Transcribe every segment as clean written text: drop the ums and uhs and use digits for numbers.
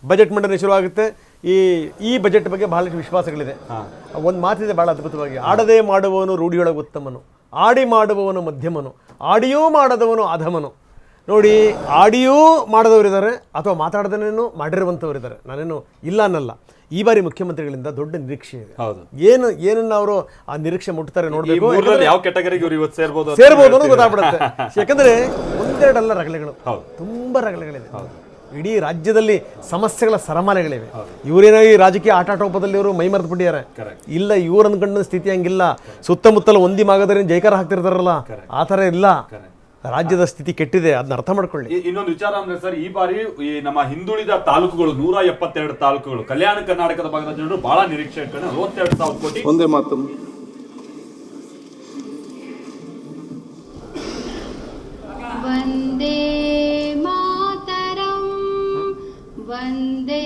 Budget ಮಂಡನೆ ಶುರುವಾಗುತ್ತೆ. ಈ ಬಜೆಟ್ ಬಗ್ಗೆ ಬಹಳಷ್ಟು ವಿಶ್ವಾಸಗಳಿದೆ. ಒಂದು ಮಾತಿದೆ ಭಾಳ ಅದ್ಭುತವಾಗಿ, ಆಡದೆ ಮಾಡುವವನು ರೂಢಿಯೊಳಗೆ ಉತ್ತಮನು, ಆಡಿ ಮಾಡುವವನು ಮಧ್ಯಮನು, ಆಡಿಯೂ ಮಾಡದವನು ಅಧಮನು. ನೋಡಿ, ಆಡಿಯೂ ಮಾಡದವರಿದ್ದಾರೆ ಅಥವಾ ಮಾತಾಡದೇನೇನು ಮಾಡಿರುವಂಥವರಿದ್ದಾರೆ, ನಾನೇನು ಇಲ್ಲ ಅನ್ನಲ್ಲ. ಈ ಬಾರಿ ಮುಖ್ಯಮಂತ್ರಿಗಳಿಂದ ದೊಡ್ಡ ನಿರೀಕ್ಷೆ ಇದೆ. ಏನನ್ನ ಅವರು ಆ ನಿರೀಕ್ಷೆ ಮುಟ್ತಾರೆ ನೋಡಬೇಕು. ಯಾವ ಕ್ಯಾಟಗರಿಗೆ ಸೇರ್ಬೋದು ಅನ್ನೋದು ಗೊತ್ತಾಗ್ಬಿಡುತ್ತೆ. ಯಾಕಂದ್ರೆ ಒಂದೆರಡಲ್ಲ ರಗಳೆಗಳು, ತುಂಬಾ ರಗಳೆಗಳಿದೆ. ಇಡೀ ರಾಜ್ಯದಲ್ಲಿ ಸಮಸ್ಯೆಗಳ ಸರಮಾಲೆಗಳಿವೆ. ಇವರೇನೋ ಈ ರಾಜಕೀಯ ಆಟಾಟೋಪದಲ್ಲಿ ಇವರು ಮೈ ಮರೆತು ಬಿಟ್ಟಿದ್ದಾರೆ. ಇಲ್ಲ, ಇವ್ರು ಅಂದ್ಕೊಂಡ ಸ್ಥಿತಿ ಹಂಗಿಲ್ಲ. ಸುತ್ತಮುತ್ತಲ ಒಂದಿ ಮಾಗದರಿಂದ ಜೈಕಾರ ಹಾಕ್ತಿರ್ತಾರಲ್ಲ, ಆ ಥರ ಇಲ್ಲ. ರಾಜ್ಯದ ಸ್ಥಿತಿ ಕೆಟ್ಟಿದೆ, ಅದನ್ನ ಅರ್ಥ ಮಾಡ್ಕೊಳ್ಳಿ. ಇನ್ನೊಂದು ವಿಚಾರ ಅಂದ್ರೆ ಸರ್, ಈ ಬಾರಿ ಈ ನಮ್ಮ ಹಿಂದುಳಿದ ತಾಲೂಕುಗಳು 172 ತಾಲೂಕುಗಳು, ಕಲ್ಯಾಣ ಕರ್ನಾಟಕದ ಭಾಗದ ಜನರು ಬಹಳ ನಿರೀಕ್ಷೆ ಇಟ್ಕೊಂಡು 62,000 ಕೋಟಿ. ಒಂದೇ ಮಾತು, ವಂದೇ ಮಾತರಂ, ವಂದೇ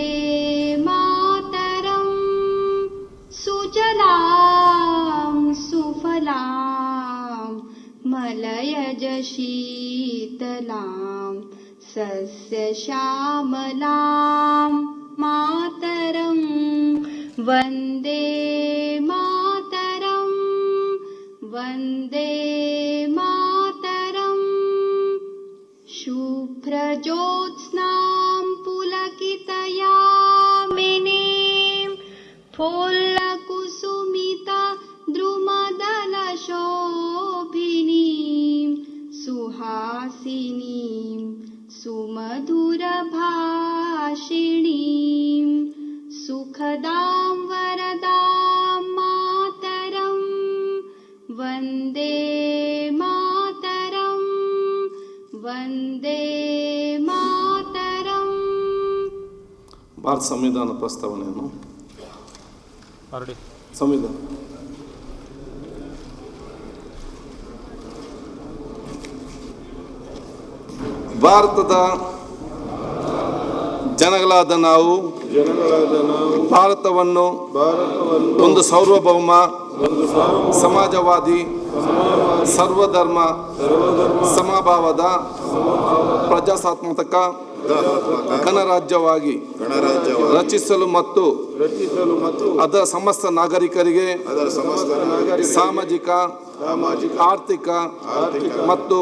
ಮಾತರಂ, ಸುಜಲಾಂ ಸುಫಲಾಂ ಮಲಯಜ ಶೀತಲಾಂ ಸಸ್ಯಶ್ಯಾಮಲಾಂ ಮಾತರಂ, ವಂದೇ ಮಾತರಂ, ವಂದೇ ಮಾತರಂ, ಶುಭ್ರಜ್ಯೋತ್ಸ್ನಾಂ ಪುಲಕಿತಯಾಮಿನೀಂ ಫೋಲ್ಲಕುಸುಮಿತ ದ್ರುಮದಲಶೋಭಿನೀಂ ಸುಹಾಸಿನೀಂ ಸುಮಧುರಭಾಷಿಣೀಂ ಸುಖದಾಂ ವರದಾಂ ಮಾತರಂ, ವಂದೇ ಮಾತರಂ, ವಂದೇ ಮಾತರಂ. ಭಾರತ ಸಂವಿಧಾನ ಪ್ರಸ್ತಾವನೆಯನ್ನು ಸಂವಿಧಾನ ಭಾರತದ ಜನಗಳಾದ ನಾವು ಭಾರತವನ್ನು ಒಂದು ಸಾರ್ವಭೌಮ ಸಮಾಜವಾದಿ ಸರ್ವಧರ್ಮ ಸಮಭಾವದ ಪ್ರಜಾಸತ್ತಾತ್ಮಕ ಗಣರಾಜ್ಯವಾಗಿ ರಚಿಸಲು ಮತ್ತು ಅದರ ಸಮಸ್ತ ನಾಗರಿಕರಿಗೆ ಸಾಮಾಜಿಕ ಆರ್ಥಿಕ ಮತ್ತು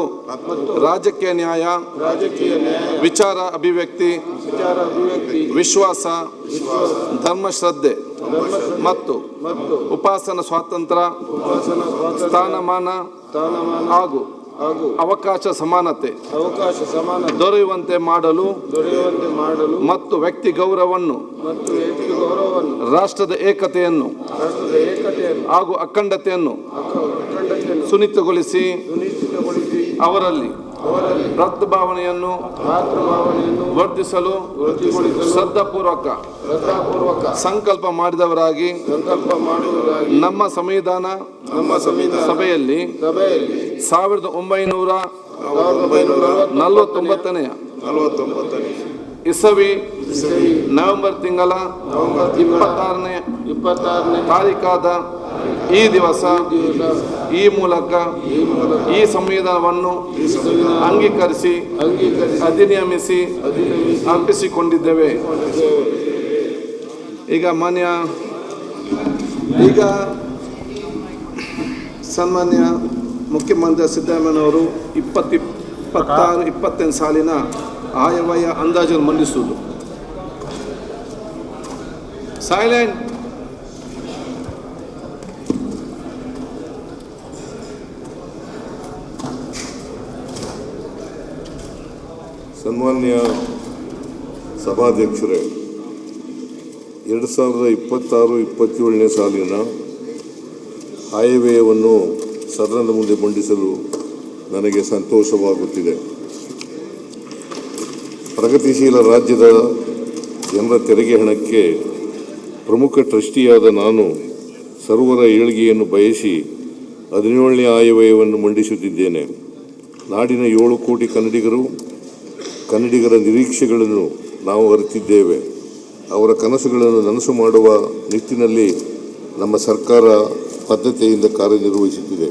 ರಾಜಕೀಯ ನ್ಯಾಯ, ವಿಚಾರ ಅಭಿವ್ಯಕ್ತಿ, ವಿಶ್ವಾಸ, ಧರ್ಮಶ್ರದ್ಧೆ ಮತ್ತು ಉಪಾಸನಾ ಸ್ವಾತಂತ್ರ್ಯ, ಸ್ಥಾನಮಾನ ಹಾಗೂ ಅವಕಾಶ ಸಮಾನತೆ ದೊರೆಯುವಂತೆ ಮಾಡಲು ಮತ್ತು ವ್ಯಕ್ತಿ ಗೌರವವನ್ನು, ರಾಷ್ಟ್ರದ ಏಕತೆಯನ್ನು ಹಾಗೂ ಅಖಂಡತೆಯನ್ನು ಸುನಿಶ್ಚಿತಗೊಳಿಸಿ ಅವರಲ್ಲಿ ಭ್ರಾತೃಭಾವನೆಯನ್ನು ವರ್ಧಿಸಲು ಶ್ರದ್ಧಾಪೂರ್ವಕ ಸಂಕಲ್ಪ ಮಾಡಿದವರಾಗಿ ನಮ್ಮ ಸಂವಿಧಾನ ಸಭೆಯಲ್ಲಿ 1949 ಇಸವಿ ನವೆಂಬರ್ ತಿಂಗಳ 26ನೇ ತಾರೀಕಾದ ಈ ದಿವಸ ಈ ಮೂಲಕ ಈ ಸಂವಿಧಾನವನ್ನು ಅಂಗೀಕರಿಸಿ ಅಧಿನಿಯಮಿಸಿ ಅರ್ಪಿಸಿಕೊಂಡಿದ್ದೇವೆ. ಈಗ ಸನ್ಮಾನ್ಯ ಮುಖ್ಯಮಂತ್ರಿ ಸಿದ್ದರಾಮಯ್ಯನವರು 2026-28 ಸಾಲಿನ ಆಯವ್ಯಯ ಅಂದಾಜನ್ನು ಮಂಡಿಸುವುದು. ಸೈಲೆಂಟ್. ಸನ್ಮಾನ್ಯ ಸಭಾಧ್ಯಕ್ಷರೇ, 2026-27ನೇ ಸಾಲಿನ ಆಯವ್ಯಯವನ್ನು ಸದನದ ಮುಂದೆ ಮಂಡಿಸಲು ನನಗೆ ಸಂತೋಷವಾಗುತ್ತಿದೆ. ಪ್ರಗತಿಶೀಲ ರಾಜ್ಯದ ಜನರ ತೆರಿಗೆ ಹಣಕ್ಕೆ ಪ್ರಮುಖ ಟ್ರಸ್ಟಿಯಾದ ನಾನು ಸರ್ವರ ಏಳಿಗೆಯನ್ನು ಬಯಸಿ 17ನೇ ಆಯವ್ಯಯವನ್ನು ಮಂಡಿಸುತ್ತಿದ್ದೇನೆ. ನಾಡಿನ 7 ಕೋಟಿ ಕನ್ನಡಿಗರ ನಿರೀಕ್ಷೆಗಳನ್ನು ನಾವು ಅರಿತಿದ್ದೇವೆ. ಅವರ ಕನಸುಗಳನ್ನು ನನಸು ಮಾಡುವ ನಿಟ್ಟಿನಲ್ಲಿ ನಮ್ಮ ಸರ್ಕಾರ ಬದ್ಧತೆಯಿಂದ ಕಾರ್ಯನಿರ್ವಹಿಸುತ್ತಿದೆ.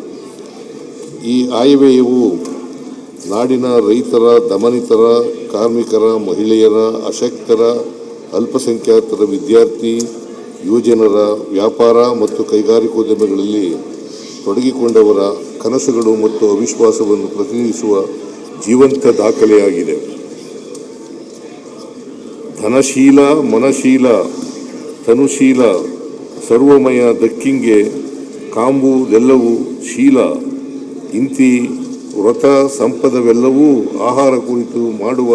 ಈ ಆಯವ್ಯಯವು ನಾಡಿನ ರೈತರ, ದಮನಿತರ, ಕಾರ್ಮಿಕರ, ಮಹಿಳೆಯರ, ಅಶಕ್ತರ ಅಲ್ಪಸಂಖ್ಯಾತರ ವಿದ್ಯಾರ್ಥಿ, ಯುವಜನರ, ವ್ಯಾಪಾರ ಮತ್ತು ಕೈಗಾರಿಕೋದ್ಯಮಗಳಲ್ಲಿ ತೊಡಗಿಕೊಂಡವರ ಕನಸುಗಳು ಮತ್ತು ಅವಿಶ್ವಾಸವನ್ನು ಪ್ರತಿನಿಧಿಸುವ ಜೀವಂತ ದಾಖಲೆಯಾಗಿದೆ. ಧನಶೀಲ, ಮನಶೀಲ, ತನುಶೀಲ, ಸರ್ವಮಯ ದಕ್ಕಿಂಗೆ ಕಾಂಬುದೆಲ್ಲವೂ ಶೀಲ, ಇಂತಿ ವ್ರತ ಸಂಪದವೆಲ್ಲವೂ ಆಹಾರ ಕುರಿತು ಮಾಡುವ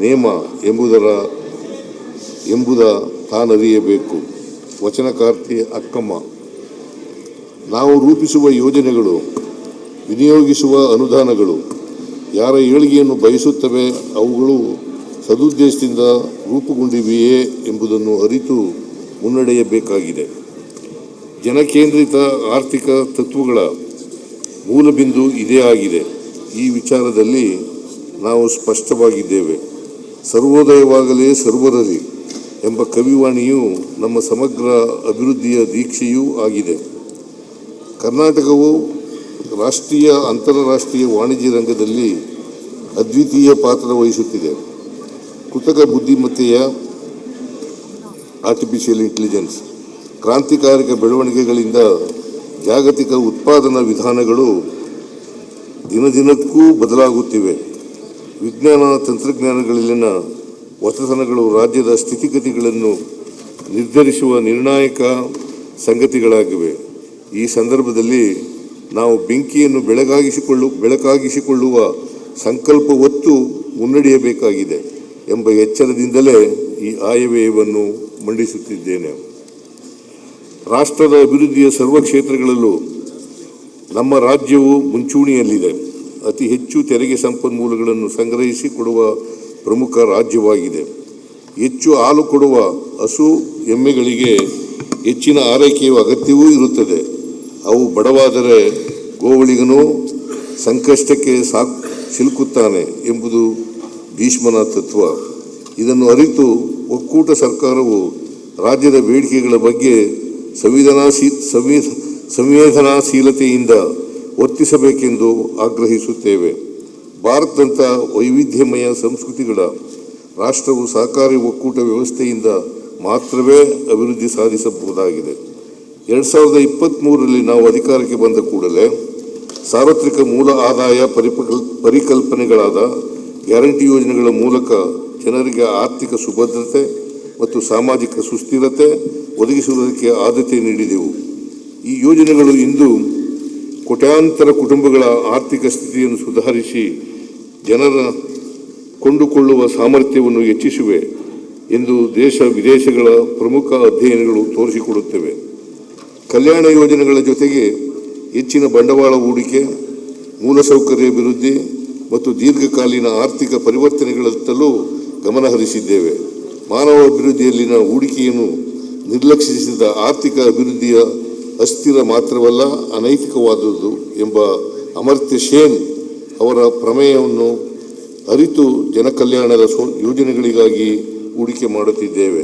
ನೇಮ ಎಂಬುದ ತಾನರಿಯಬೇಕು. ವಚನಕಾರ್ತಿ ಅಕ್ಕಮ್ಮ. ನಾವು ರೂಪಿಸುವ ಯೋಜನೆಗಳು, ವಿನಿಯೋಗಿಸುವ ಅನುದಾನಗಳು ಯಾರ ಏಳಿಗೆಯನ್ನು ಬಯಸುತ್ತವೆ, ಅವುಗಳು ಸದುದ್ದೇಶದಿಂದ ರೂಪುಗೊಂಡಿವೆಯೇ ಎಂಬುದನ್ನು ಅರಿತು ಮುನ್ನಡೆಯಬೇಕಾಗಿದೆ. ಜನಕೇಂದ್ರಿತ ಆರ್ಥಿಕ ತತ್ವಗಳ ಮೂಲಬಿಂದು ಇದೇ ಆಗಿದೆ. ಈ ವಿಚಾರದಲ್ಲಿ ನಾವು ಸ್ಪಷ್ಟವಾಗಿದ್ದೇವೆ. ಸರ್ವೋದಯವಾಗಲೇ ಸರ್ವರರಿ ಎಂಬ ಕವಿವಾಣಿಯು ನಮ್ಮ ಸಮಗ್ರ ಅಭಿವೃದ್ಧಿಯ ದೀಕ್ಷೆಯೂ ಆಗಿದೆ. ಕರ್ನಾಟಕವು ರಾಷ್ಟ್ರೀಯ, ಅಂತಾರಾಷ್ಟ್ರೀಯ ವಾಣಿಜ್ಯ ರಂಗದಲ್ಲಿ ಅದ್ವಿತೀಯ ಪಾತ್ರ ವಹಿಸುತ್ತಿದೆ. ಕೃತಕ ಬುದ್ಧಿಮತ್ತೆಯ ಆರ್ಟಿಫಿಷಿಯಲ್ ಇಂಟೆಲಿಜೆನ್ಸ್ ಕ್ರಾಂತಿಕಾರಕ ಬೆಳವಣಿಗೆಗಳಿಂದ ಜಾಗತಿಕ ಉತ್ಪಾದನಾ ವಿಧಾನಗಳು ದಿನದಿನಕ್ಕೂ ಬದಲಾಗುತ್ತಿವೆ. ವಿಜ್ಞಾನ ತಂತ್ರಜ್ಞಾನಗಳಲ್ಲಿನ ಹೊಸತನಗಳು ರಾಜ್ಯದ ಸ್ಥಿತಿಗತಿಗಳನ್ನು ನಿರ್ಧರಿಸುವ ನಿರ್ಣಾಯಕ ಸಂಗತಿಗಳಾಗಿವೆ. ಈ ಸಂದರ್ಭದಲ್ಲಿ ನಾವು ಬೆಂಕಿಯನ್ನು ಬೆಳಕಾಗಿಸಿಕೊಳ್ಳುವ ಸಂಕಲ್ಪ ಹೊತ್ತು ಮುನ್ನಡೆಯಬೇಕಾಗಿದೆ ಎಂಬ ಎಚ್ಚರದಿಂದಲೇ ಈ ಆಯವ್ಯಯವನ್ನು ಮಂಡಿಸುತ್ತಿದ್ದೇನೆ. ರಾಷ್ಟ್ರದ ಅಭಿವೃದ್ಧಿಯ ಸರ್ವ ಕ್ಷೇತ್ರಗಳಲ್ಲೂ ನಮ್ಮ ರಾಜ್ಯವು ಮುಂಚೂಣಿಯಲ್ಲಿದೆ. ಅತಿ ಹೆಚ್ಚು ತೆರಿಗೆ ಸಂಪನ್ಮೂಲಗಳನ್ನು ಸಂಗ್ರಹಿಸಿ ಕೊಡುವ ಪ್ರಮುಖ ರಾಜ್ಯವಾಗಿದೆ. ಹೆಚ್ಚು ಹಾಲು ಕೊಡುವ ಹಸು ಎಮ್ಮೆಗಳಿಗೆ ಹೆಚ್ಚಿನ ಆರೈಕೆಯ ಅಗತ್ಯವೂ ಇರುತ್ತದೆ. ಅವು ಬಡವಾದರೆ ಗೋವಳಿಗನು ಸಂಕಷ್ಟಕ್ಕೆ ಸಿಲುಕುತ್ತಾನೆ ಎಂಬುದು ಭೀಷ್ಮನ ತತ್ವ. ಇದನ್ನು ಅರಿತು ಒಕ್ಕೂಟ ಸರ್ಕಾರವು ರಾಜ್ಯದ ಬೇಡಿಕೆಗಳ ಬಗ್ಗೆ ಸಂವೇದನಾಶೀಲತೆಯಿಂದ ವರ್ತಿಸಬೇಕೆಂದು ಆಗ್ರಹಿಸುತ್ತೇವೆ. ಭಾರತದಂಥ ವೈವಿಧ್ಯಮಯ ಸಂಸ್ಕೃತಿಗಳ ರಾಷ್ಟ್ರವು ಸಹಕಾರಿ ಒಕ್ಕೂಟ ವ್ಯವಸ್ಥೆಯಿಂದ ಮಾತ್ರವೇ ಅಭಿವೃದ್ಧಿ ಸಾಧಿಸಬಹುದಾಗಿದೆ. 2023ರಲ್ಲಿ ನಾವು ಅಧಿಕಾರಕ್ಕೆ ಬಂದ ಕೂಡಲೇ ಸಾರ್ವತ್ರಿಕ ಮೂಲ ಆದಾಯ ಪರಿಕಲ್ಪನೆಗಳಾದ ಗ್ಯಾರಂಟಿ ಯೋಜನೆಗಳ ಮೂಲಕ ಜನರಿಗೆ ಆರ್ಥಿಕ ಸುಭದ್ರತೆ ಮತ್ತು ಸಾಮಾಜಿಕ ಸುಸ್ಥಿರತೆ ಒದಗಿಸುವುದಕ್ಕೆ ಆದ್ಯತೆ ನೀಡಿದೆವು. ಈ ಯೋಜನೆಗಳು ಇಂದು ಕೋಟ್ಯಾಂತರ ಕುಟುಂಬಗಳ ಆರ್ಥಿಕ ಸ್ಥಿತಿಯನ್ನು ಸುಧಾರಿಸಿ ಜನರ ಕೊಂಡುಕೊಳ್ಳುವ ಸಾಮರ್ಥ್ಯವನ್ನು ಹೆಚ್ಚಿಸಿವೆ ಎಂದು ದೇಶ ವಿದೇಶಗಳ ಪ್ರಮುಖ ಅಧ್ಯಯನಗಳು ತೋರಿಸಿಕೊಡುತ್ತವೆ. ಕಲ್ಯಾಣ ಯೋಜನೆಗಳ ಜೊತೆಗೆ ಹೆಚ್ಚಿನ ಬಂಡವಾಳ ಹೂಡಿಕೆ, ಮೂಲಸೌಕರ್ಯ ಅಭಿವೃದ್ಧಿ ಮತ್ತು ದೀರ್ಘಕಾಲೀನ ಆರ್ಥಿಕ ಪರಿವರ್ತನೆಗಳತ್ತಲೂ ಗಮನ ಹರಿಸಿದ್ದೇವೆ. ಮಾನವ ಅಭಿವೃದ್ಧಿಯಲ್ಲಿನ ಹೂಡಿಕೆಯನ್ನು ನಿರ್ಲಕ್ಷಿಸಿದ ಆರ್ಥಿಕ ಅಭಿವೃದ್ಧಿಯ ಅಸ್ಥಿರ ಮಾತ್ರವಲ್ಲ, ಅನೈತಿಕವಾದುದು ಎಂಬ ಅಮರ್ತ್ಯ ಸೇನ್ ಅವರ ಪ್ರಮೇಯವನ್ನು ಅರಿತು ಜನಕಲ್ಯಾಣದ ಯೋಜನೆಗಳಿಗಾಗಿ ಹೂಡಿಕೆ ಮಾಡುತ್ತಿದ್ದೇವೆ.